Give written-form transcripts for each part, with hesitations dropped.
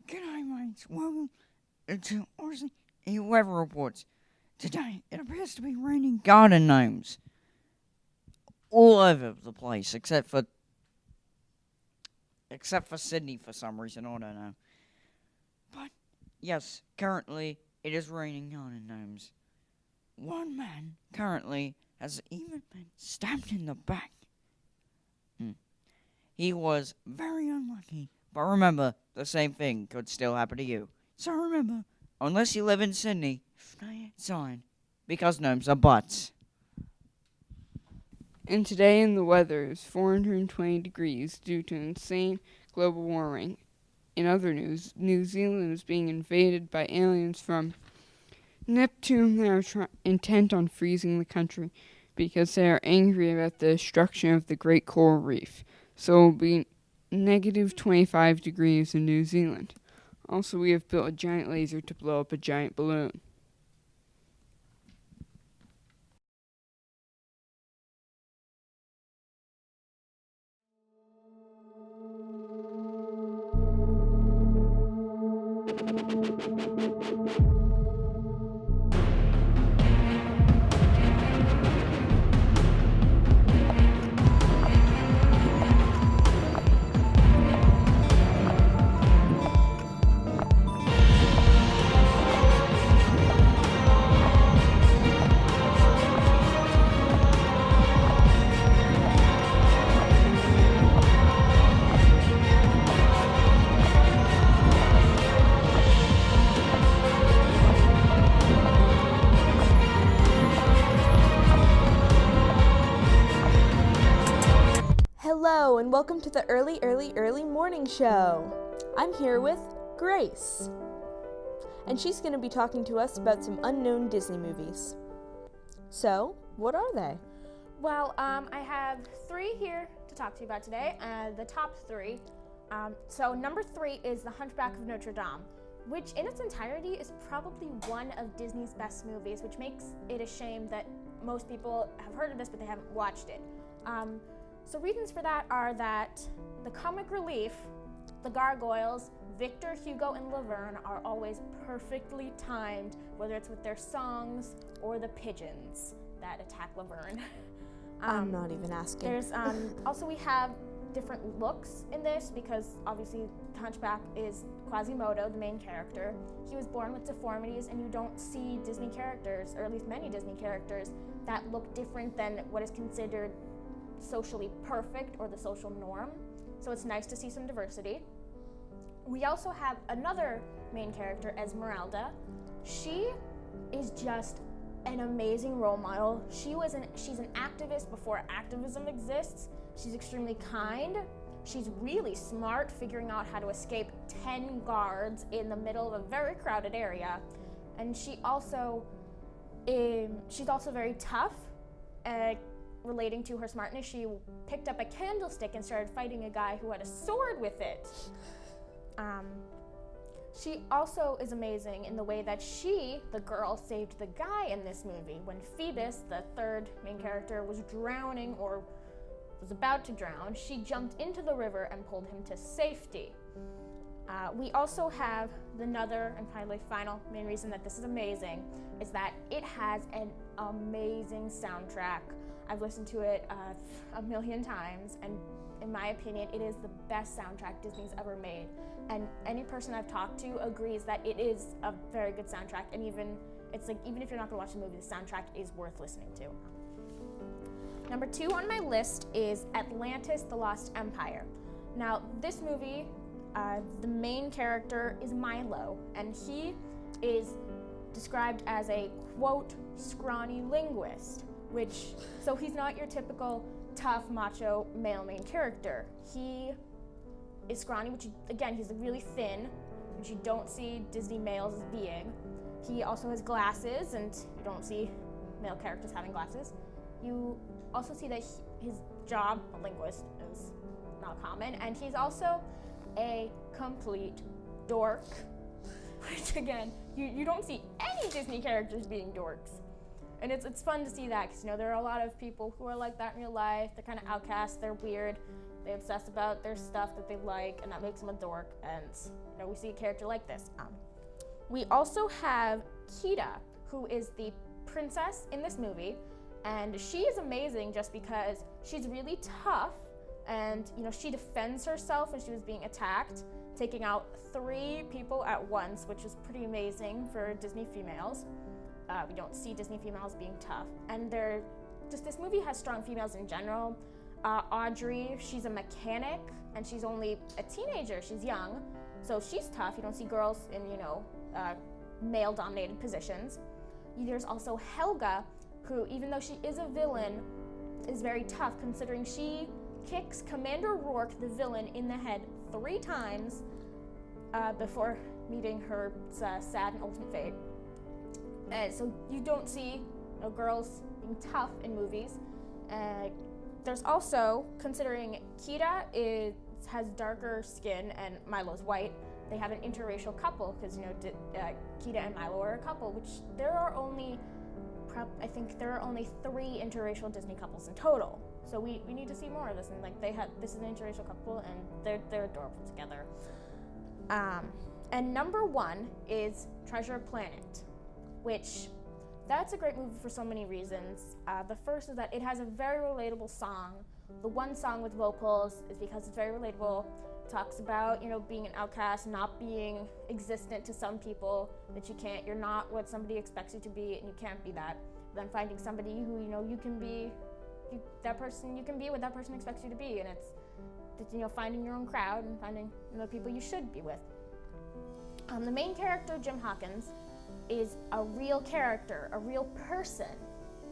G'day, mates. Welcome to Aussie Weather Reports. Today, it appears to be raining garden gnomes all over the place, except for Sydney for some reason. I don't know. But yes, currently it is raining garden gnomes. One man currently has even been stabbed in the back. He was very unlucky. But remember, the same thing could still happen to you. So remember, unless you live in Sydney, stay inside. Because gnomes are butts. And today in the weather is 420 degrees due to insane global warming. In other news, New Zealand is being invaded by aliens from Neptune that are intent on freezing the country because they are angry about the destruction of the Great Coral Reef. So it will be negative 25 degrees in New Zealand. Also, we have built a giant laser to blow up a giant balloon. Hello and welcome to the early morning show. I'm here with Grace, and she's going to be talking to us about some unknown Disney movies. So, what are they? Well, I have three here to talk to you about today. The top three. So number 3 is The Hunchback of Notre Dame, which in its entirety is probably one of Disney's best movies, which makes it a shame that most people have heard of this but they haven't watched it. So reasons for that are that the comic relief, the gargoyles, Victor, Hugo, and Laverne are always perfectly timed, whether it's with their songs or the pigeons that attack Laverne. I'm not even asking. There's also we have different looks in this because obviously the Hunchback is Quasimodo, the main character. He was born with deformities, and you don't see Disney characters, or at least many Disney characters, that look different than what is considered socially perfect or the social norm. So it's nice to see some diversity. We also have another main character, Esmeralda. She is just an amazing role model. She's an activist before activism exists. She's extremely kind. She's really smart, figuring out how to escape 10 guards in the middle of a very crowded area. And she's also very tough. Relating to her smartness, she picked up a candlestick and started fighting a guy who had a sword with it. She also is amazing in the way that she, the girl, saved the guy in this movie. When Phoebus, the third main character, was drowning or was about to drown, she jumped into the river and pulled him to safety. We also have another and finally final main reason that this is amazing is that it has an amazing soundtrack. I've listened to it a million times, and in my opinion, it is the best soundtrack Disney's ever made. And any person I've talked to agrees that it is a very good soundtrack, and even if you're not gonna watch the movie, the soundtrack is worth listening to. Number 2 on my list is Atlantis: The Lost Empire. Now, this movie, the main character is Milo, and he is described as a, quote, scrawny linguist. So he's not your typical tough, macho, male main character. He is scrawny, he's really thin, which you don't see Disney males as being. He also has glasses, and you don't see male characters having glasses. You also see that his job, a linguist, is not common, and he's also a complete dork, which again, you don't see any Disney characters being dorks. And it's fun to see that because, there are a lot of people who are like that in real life. They're kind of outcasts, they're weird, they obsess about their stuff that they like, and that makes them a dork. And, we see a character like this. We also have Kita, who is the princess in this movie, and she is amazing just because she's really tough, and she defends herself when she was being attacked, taking out 3 people at once, which is pretty amazing for Disney females. We don't see Disney females being tough, and this movie has strong females in general. Audrey, she's a mechanic, and she's only a teenager, she's young, so she's tough. You don't see girls in, male-dominated positions. There's also Helga, who, even though she is a villain, is very tough, considering she kicks Commander Rourke, the villain, in the head 3 times before meeting her sad and ultimate fate. So you don't see girls being tough in movies. There's also, considering Kita has darker skin and Milo's white, they have an interracial couple because Kita and Milo are a couple, which there are only 3 interracial Disney couples in total. So we need to see more of this, and this is an interracial couple, and they're adorable together. And number 1 is Treasure Planet, which that's a great movie for so many reasons. The first is that it has a very relatable song. The one song with vocals is because it's very relatable. It talks about, being an outcast, not being existent to some people, that you're not what somebody expects you to be, and you can't be that. Then finding somebody who, you can be, you can be what that person expects you to be, and it's finding your own crowd and finding the people you should be with. The main character, Jim Hawkins, is a real character, a real person,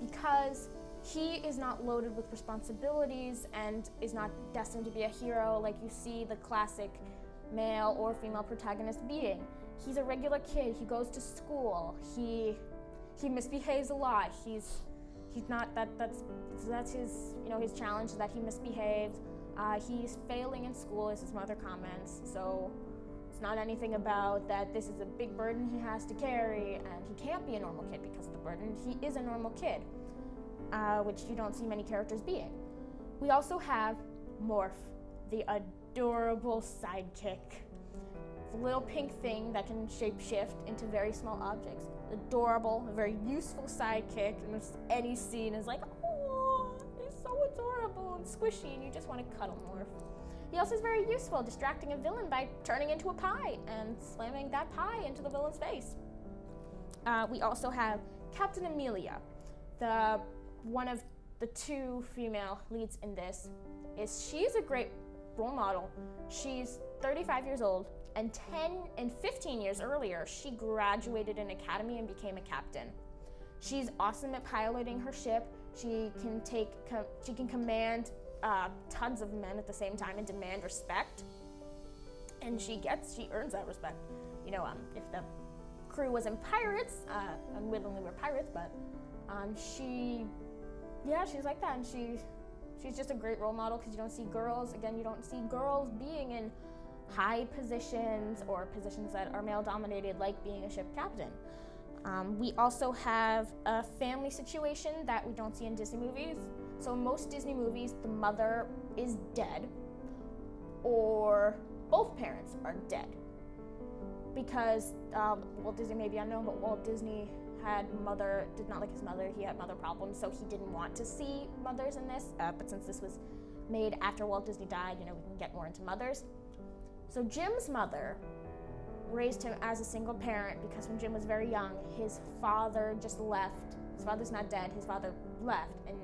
because he is not loaded with responsibilities and is not destined to be a hero like you see the classic male or female protagonist being. He's a regular kid. He goes to school. He misbehaves a lot. He's not that's his his challenge is that he misbehaves. He's failing in school, as his mother comments. So it's not anything about that this is a big burden he has to carry and he can't be a normal kid because of the burden. He is a normal kid, which you don't see many characters being. We also have Morph, the adorable sidekick. It's a little pink thing that can shapeshift into very small objects. Adorable, a very useful sidekick, and just any scene is like, oh, he's so adorable and squishy, and you just want to cuddle Morph. He also is very useful, distracting a villain by turning into a pie and slamming that pie into the villain's face. We also have Captain Amelia. One of the 2 female leads in this she's a great role model. She's 35 years old, and 15 years earlier, she graduated an academy and became a captain. She's awesome at piloting her ship. She can command tons of men at the same time and demand respect, and she earns that respect. If the crew was in pirates, unwittingly we're pirates, but she's like that, and she's just a great role model because you don't see girls being in high positions or positions that are male dominated, like being a ship captain. We also have a family situation that we don't see in Disney movies. So in most Disney movies, the mother is dead, or both parents are dead. Because Walt Disney may be unknown, but Walt Disney did not like his mother. He had mother problems, so he didn't want to see mothers in this. But since this was made after Walt Disney died, we can get more into mothers. So Jim's mother raised him as a single parent because when Jim was very young, his father just left. His father's not dead, his father left, and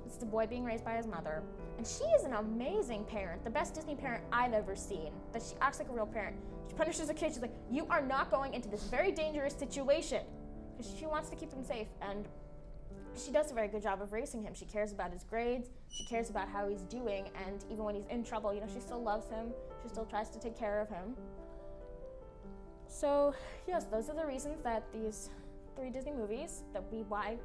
it's the boy being raised by his mother. And she is an amazing parent, the best Disney parent I've ever seen, that she acts like a real parent. She punishes a kid, she's like, you are not going into this very dangerous situation, because she wants to keep him safe, and she does a very good job of raising him. She cares about his grades, she cares about how he's doing, and even when he's in trouble, she still loves him, she still tries to take care of him. So, yes, those are the reasons that these 3 Disney movies, why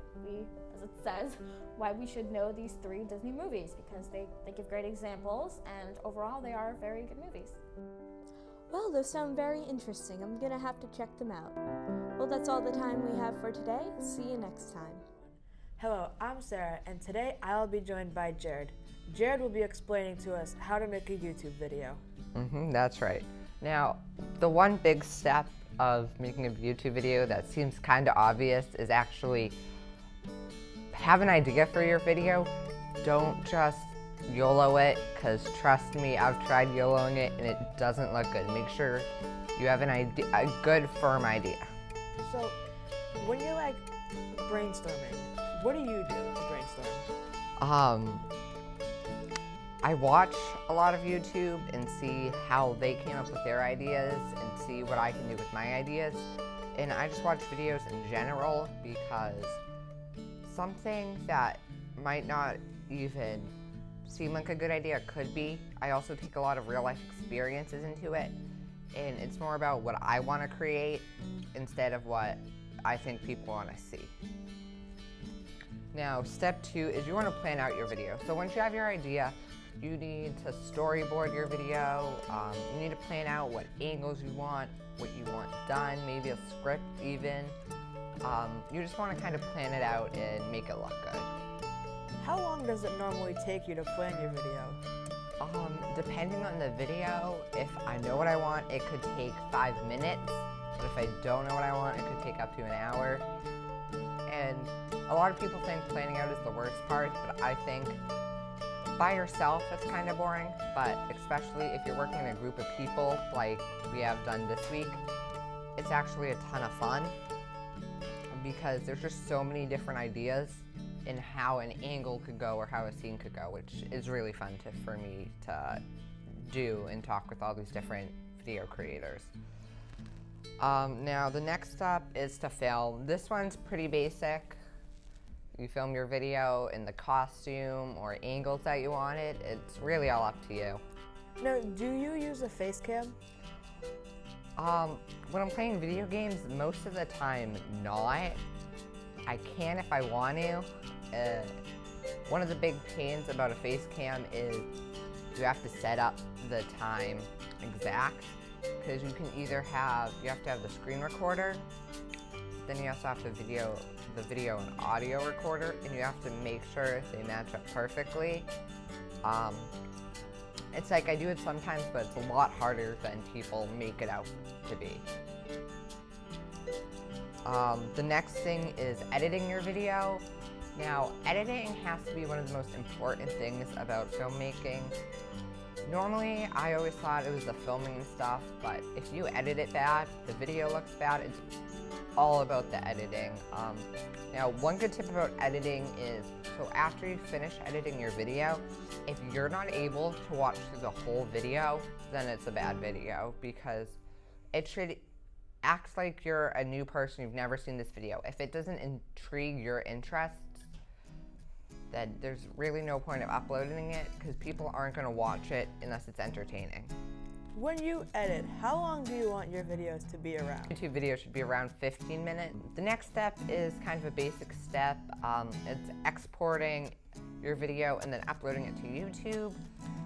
we should know these 3 Disney movies, because they give great examples, and overall they are very good movies. Well, those sound very interesting. I'm gonna have to check them out. Well, that's all the time we have for today. See you next time. Hello, I'm Sarah, and today I'll be joined by Jared. Jared will be explaining to us how to make a YouTube video. That's right. Now, the one big step of making a YouTube video that seems kind of obvious is actually have an idea for your video. Don't just YOLO it, because trust me, I've tried YOLOing it and it doesn't look good. Make sure you have an idea, a good firm idea. So, when you're like brainstorming, what do you do to brainstorm? I watch a lot of YouTube and see how they came up with their ideas and see what I can do with my ideas. And I just watch videos in general because something that might not even seem like a good idea could be. I also take a lot of real life experiences into it, and it's more about what I want to create instead of what I think people want to see. Now, step 2 is you want to plan out your video. So once you have your idea, you need to storyboard your video. You need to plan out what angles you want, what you want done, maybe a script even. You just want to kind of plan it out and make it look good. How long does it normally take you to plan your video? Depending on the video, if I know what I want, it could take 5 minutes. But if I don't know what I want, it could take up to an hour. And a lot of people think planning out is the worst part, but I think by yourself it's kind of boring, but especially if you're working in a group of people like we have done this week, it's actually a ton of fun because there's just so many different ideas in how an angle could go or how a scene could go, which is really fun for me to do and talk with all these different video creators. Now the next step is to film. This one's pretty basic. You film your video in the costume or angles that you wanted. It's really all up to you. Now, do you use a face cam? When I'm playing video games, most of the time not. I can if I want to. One of the big pains about a face cam is you have to set up the time exact, because you can either have, you have to have the screen recorder, then you also have the video and audio recorder, and you have to make sure they match up perfectly. It's like I do it sometimes, but it's a lot harder than people make it out to be. The next thing is editing your video. Now, editing has to be one of the most important things about filmmaking. Normally, I always thought it was the filming and stuff, but if you edit it bad, the video looks bad. It's all about the editing. Now, one good tip about editing is, so after you finish editing your video, if you're not able to watch through the whole video, then it's a bad video, because it should act like you're a new person, you've never seen this video. If it doesn't intrigue your interests, then there's really no point of uploading it, because people aren't going to watch it unless it's entertaining. When you edit, how long do you want your videos to be around? YouTube video should be around 15 minutes. The next step is kind of a basic step. It's exporting your video and then uploading it to YouTube.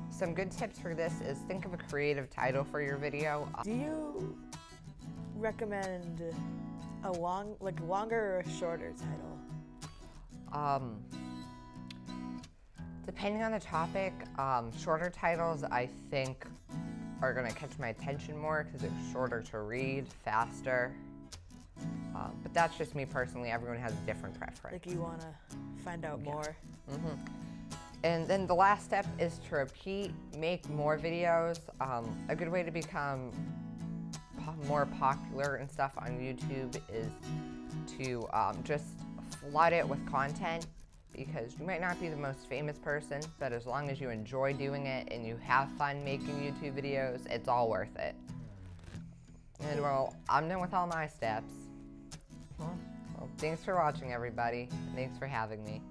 Some good tips for this is think of a creative title for your video. Do you recommend a longer or a shorter title? Depending on the topic, shorter titles I think are going to catch my attention more because they're shorter to read, faster. But that's just me personally. Everyone has a different preference. Like you want to find out more? And then the last step is to repeat, make more videos. A good way to become more popular and stuff on YouTube is to just flood it with content, because you might not be the most famous person, but as long as you enjoy doing it and you have fun making YouTube videos, it's all worth it. And well, I'm done with all my steps. Well, thanks for watching, everybody. Thanks for having me.